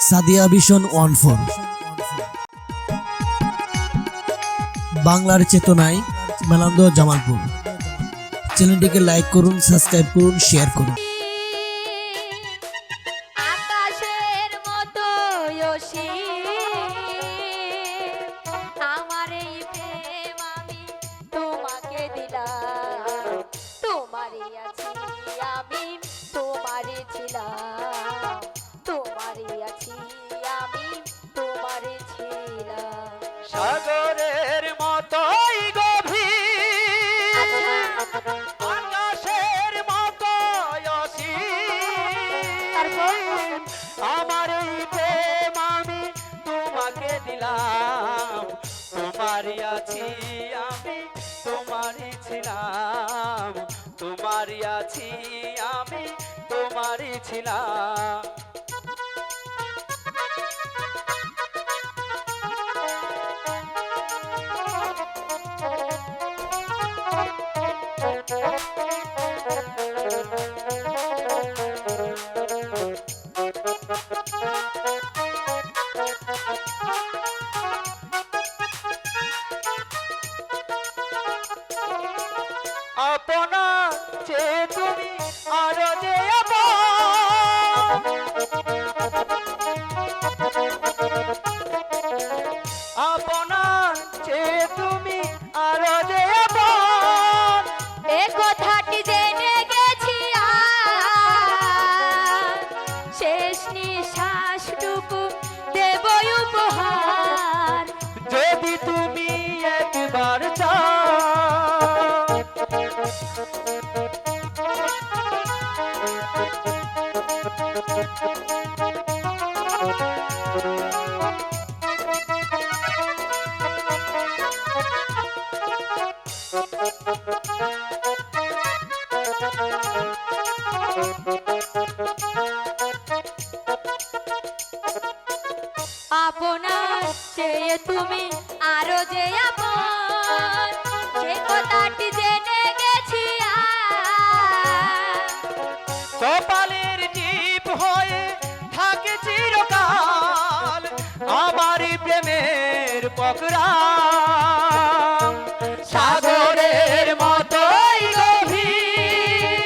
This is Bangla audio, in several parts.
সাদিয়া ভিশন 14 বাংলার চেতনায় মেলান্দ জামালপুর। চ্যানেলটিকে লাইক করুন, সাবস্ক্রাইব করুন, শেয়ার করুন। আকাশের মতো আমার এই প্রেম আমি তোমাকে দিলাম, তোমারই আছি আমি, তোমারই ছিলাম, তোমারই আছি আমি, তোমারই ছিলাম। সাগরের মতোই গভীর, আকাশের মতোই অসীম, আমার এই প্রেম আমি তোমাকে দিলাম, তোমারই আছি আমি, তোমারই ছিলাম, তোমারই আছি আমি, তোমারই ছিলাম। আপনা যে তুমি আরো যে আপনা যে তুমি আরো যে এ কথাটি জেনে গেছি শেষ নিঃশ্বাসটুকু দেব উপহার, যদি তুমি একবার চাও। আপনার চেয়ে তুমি আরো যে আপন, সে কথাটি জেনে গেছি কপালের টিপ হয়ে থাকে চিরকাল আমারই প্রেমের পকড়া। সাগরের মতোই গভীর,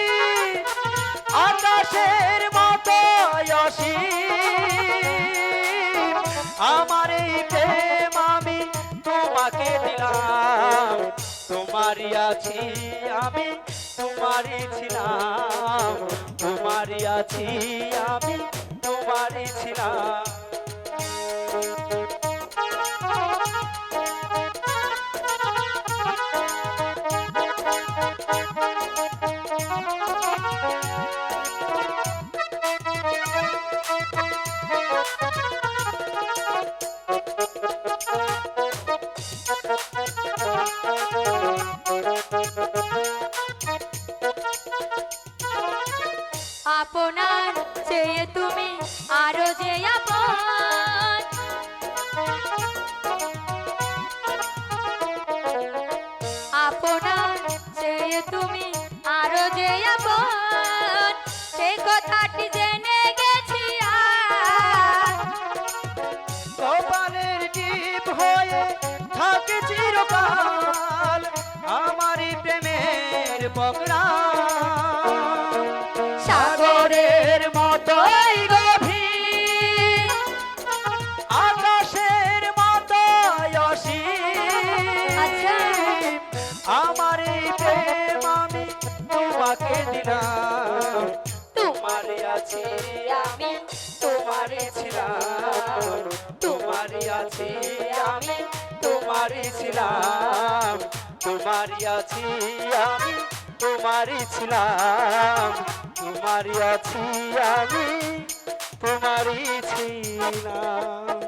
আকাশের মতোই অসীম, আমার এই প্রেম আমি তোমাকে দিলাম, তোমারই আছি আমি, তোমারই ছিলাম, তোমারই আছি আমি, তোমারই ছিলাম। আপনার চেয়ে তুমি আরো যে আপন, আপনার চেয়ে তুমি আরো যে আপন, সেই কথাটি জেনে গেছি কপালের টিপ হয়ে থাকে চিরকাল আমারই প্রেমের পকড়া। সাগরের মতোই গভীর, আকাশের মতোই অসীম, আমার এই প্রেম আমি তোমাকে দিলাম, তোমারই আছি আমি, তোমারই ছিলাম, তোমারই আছি আমি, তোমারই ছিলাম, তোমারই আছি আমি, তোমারই ছিলাম, তোমারই আছি আমি, তোমারই ছিলাম।